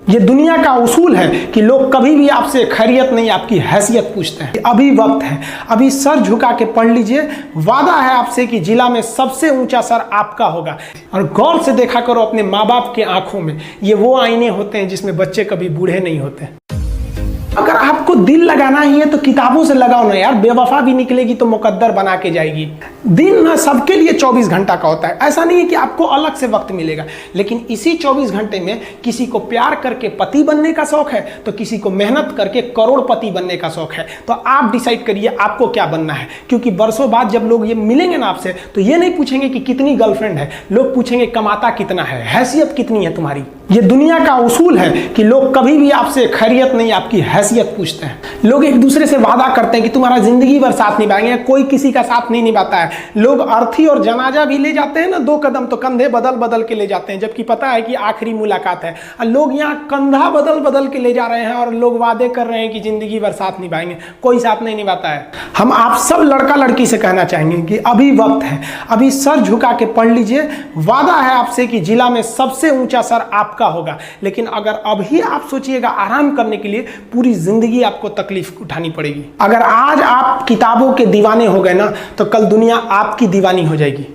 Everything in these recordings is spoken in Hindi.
ये दुनिया का उसूल है कि लोग कभी भी आपसे खैरियत नहीं आपकी हैसियत पूछते हैं। अभी वक्त है, अभी सर झुका के पढ़ लीजिए। वादा है आपसे कि जिला में सबसे ऊंचा सर आपका होगा। और गौर से देखा करो अपने माँ बाप के आंखों में, ये वो आईने होते हैं जिसमें बच्चे कभी बूढ़े नहीं होते। अगर आपको दिल लगाना ही है तो किताबों से लगाओ ना यार, बेवफा भी निकलेगी तो मुकद्दर बना के जाएगी। दिन ना सबके लिए 24 घंटा का होता है, ऐसा नहीं है कि आपको अलग से वक्त मिलेगा, लेकिन इसी 24 घंटे में किसी को प्यार करके पति बनने का शौक है तो किसी को मेहनत करके करोड़पति बनने का शौक है। तो आप डिसाइड करिए आपको क्या बनना है, क्योंकि बरसों बाद जब लोग ये मिलेंगे ना आपसे तो ये नहीं पूछेंगे कि कितनी गर्लफ्रेंड है, लोग पूछेंगे कमाता कितना है, हैसियत कितनी है तुम्हारी। ये दुनिया का उसूल है कि लोग कभी भी आपसे खैरियत नहीं आपकी हैसियत पूछते हैं। लोग एक दूसरे से वादा करते हैं कि तुम्हारा जिंदगी भर साथ निभाएंगे, कोई किसी का साथ नहीं निभाता है। लोग अर्थी और जनाजा भी ले जाते हैं ना 2 कदम तो कंधे बदल बदल के ले जाते हैं, जबकि पता है कि आखिरी मुलाकात है। और लोग यहाँ कंधा बदल बदल के ले जा रहे हैं और लोग वादे कर रहे हैं कि जिंदगी भर साथ निभाएंगे, कोई साथ नहीं निभाता है। हम आप सब लड़का लड़की से कहना चाहेंगे कि अभी वक्त है, अभी सर झुका के पढ़ लीजिए। वादा है आपसे कि जिला में सबसे ऊंचा सर आपका होगा, लेकिन अगर अभी आप सोचिएगा आराम करने के लिए, पूरी जिंदगी आपको तकलीफ उठानी पड़ेगी। अगर आज आप किताबों के दीवाने हो गए ना तो कल दुनिया आपकी दीवानी हो जाएगी।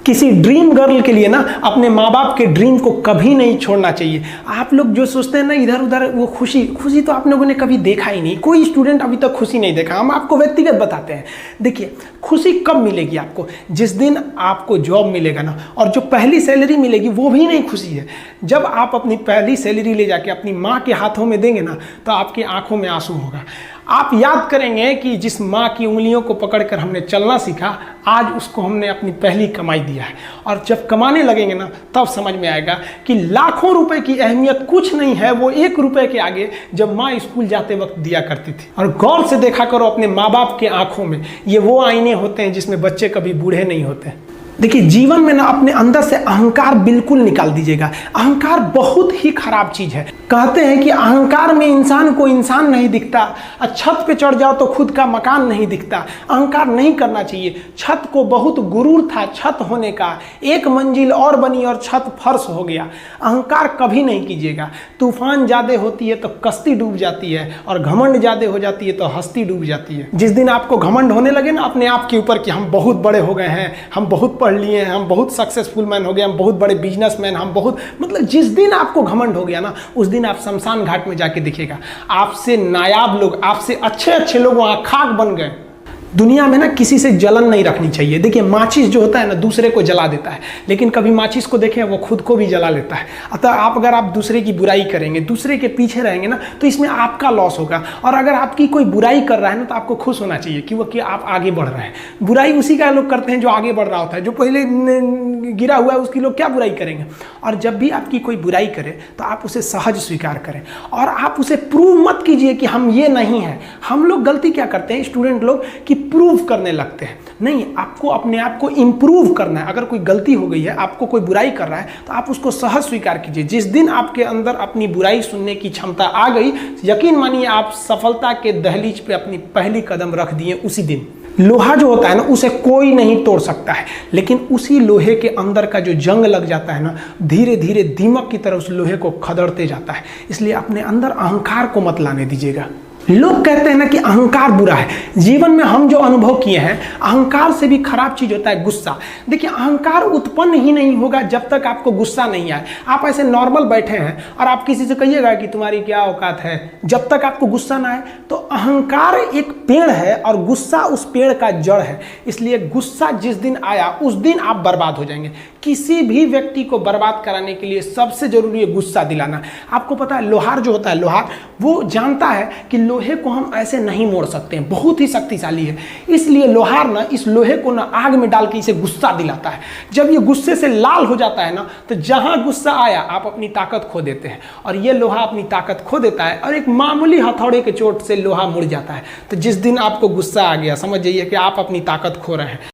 किसी ड्रीम गर्ल के लिए ना अपने माँ बाप के ड्रीम को कभी नहीं छोड़ना चाहिए। आप लोग जो सोचते हैं ना इधर उधर, वो खुशी तो आप लोगों ने कभी देखा ही नहीं। कोई स्टूडेंट अभी तक खुशी नहीं देखा। हम आपको व्यक्तिगत बताते हैं। देखिए खुशी कब मिलेगी आपको, जिस दिन आपको जॉब मिलेगा ना, और जो पहली सैलरी मिलेगी वो भी नहीं खुशी है। जब आप अपनी पहली सैलरी ले जाके अपनी माँ के हाथों में देंगे ना तो आपकी आंखों में आंसू होगा। आप याद करेंगे कि जिस माँ की उंगलियों को पकड़कर हमने चलना सीखा, आज उसको हमने अपनी पहली कमाई दिया है। और जब कमाने लगेंगे ना तब समझ में आएगा कि लाखों रुपए की अहमियत कुछ नहीं है, वो 1 रुपए के आगे जब माँ स्कूल जाते वक्त दिया करती थी। और गौर से देखा करो अपने माँ बाप के आंखों में, ये वो आईने होते हैं जिसमें बच्चे कभी बूढ़े नहीं होते। देखिए जीवन में ना अपने अंदर से अहंकार बिल्कुल निकाल दीजिएगा। अहंकार बहुत ही खराब चीज है। कहते हैं कि अहंकार में इंसान को इंसान नहीं दिखता, छत पे चढ़ जाओ तो खुद का मकान नहीं दिखता। अहंकार नहीं करना चाहिए। छत को बहुत गुरूर था छत होने का, 1 मंजिल और बनी और छत फर्श हो गया। अहंकार कभी नहीं कीजिएगा। तूफान ज्यादा होती है तो कश्ती डूब जाती है, और घमंड ज्यादा हो जाती है तो हस्ती डूब जाती है। जिस दिन आपको घमंड होने लगे ना अपने आप के ऊपर कि हम बहुत बड़े हो गए हैं, हम बहुत पढ़ लिए हैं, हम बहुत सक्सेसफुल मैन हो गए, हम बहुत बड़े बिजनेसमैन, हम बहुत, मतलब जिस दिन आपको घमंड हो गया ना उस दिन आप शमशान घाट में जाके देखिएगा आपसे नायाब लोग, आपसे अच्छे लोग वहां खाक बन गए। दुनिया में ना किसी से जलन नहीं रखनी चाहिए। देखिए माचिस जो होता है ना दूसरे को जला देता है, लेकिन कभी माचिस को देखें वो खुद को भी जला लेता है। अतः अगर आप दूसरे की बुराई करेंगे, दूसरे के पीछे रहेंगे ना तो इसमें आपका लॉस होगा। और अगर आपकी कोई बुराई कर रहा है ना तो आपको खुश होना चाहिए कि आप आगे बढ़ रहे हैं। बुराई उसी का लोग करते हैं जो आगे बढ़ रहा होता है, जो पहले गिरा हुआ है उसकी लोग क्या बुराई करेंगे। और जब भी आपकी कोई बुराई करे तो आप उसे सहज स्वीकार करें, और आप उसे प्रूव मत कीजिए कि हम ये नहीं हैं। हम लोग गलती क्या करते हैं स्टूडेंट लोग कि प्रूव करने लगते हैं। नहीं, आपको अपने आप को इंप्रूव करना है। अगर कोई गलती हो गई है, आपको कोई बुराई कर रहा है तो आप उसको सहज स्वीकार कीजिए। जिस दिन आपके अंदर अपनी बुराई सुनने की क्षमता आ गई, यकीन मानिए आप सफलता के दहलीज पे अपनी पहली कदम रख दिए उसी दिन। लोहा जो होता है ना उसे कोई नहीं तोड़ सकता है, लेकिन उसी लोहे के अंदर का जो जंग लग जाता है ना, धीरे धीरे दीमक की तरह उस लोहे को खदड़ते जाता है। इसलिए अपने अंदर अहंकार को मत लाने दीजिएगा। लोग कहते हैं ना कि अहंकार बुरा है। जीवन में हम जो अनुभव किए हैं, अहंकार से भी खराब चीज होता है गुस्सा। देखिए अहंकार उत्पन्न ही नहीं होगा जब तक आपको गुस्सा नहीं आए। आप ऐसे नॉर्मल बैठे हैं और आप किसी से कहिएगा कि तुम्हारी क्या औकात है, जब तक आपको गुस्सा ना आए। तो अहंकार एक पेड़ है और गुस्सा उस पेड़ का जड़ है। इसलिए गुस्सा जिस दिन आया उस दिन आप बर्बाद हो जाएंगे। किसी भी व्यक्ति को बर्बाद कराने के लिए सबसे जरूरी है गुस्सा दिलाना। आपको पता है लोहार जो होता है, लोहार वो जानता है कि लोहे को हम ऐसे नहीं मोड़ सकते हैं, बहुत ही शक्तिशाली है। इसलिए लोहार ना इस लोहे को ना आग में डाल के इसे गुस्सा दिलाता है। जब ये गुस्से से लाल हो जाता है ना तो जहां गुस्सा आया आप अपनी ताकत खो देते हैं, और ये लोहा अपनी ताकत खो देता है और एक मामूली हथौड़े के चोट से लोहा मुड़ जाता है। तो जिस दिन आपको गुस्सा आ गया समझ जाइए कि आप अपनी ताकत खो रहे हैं।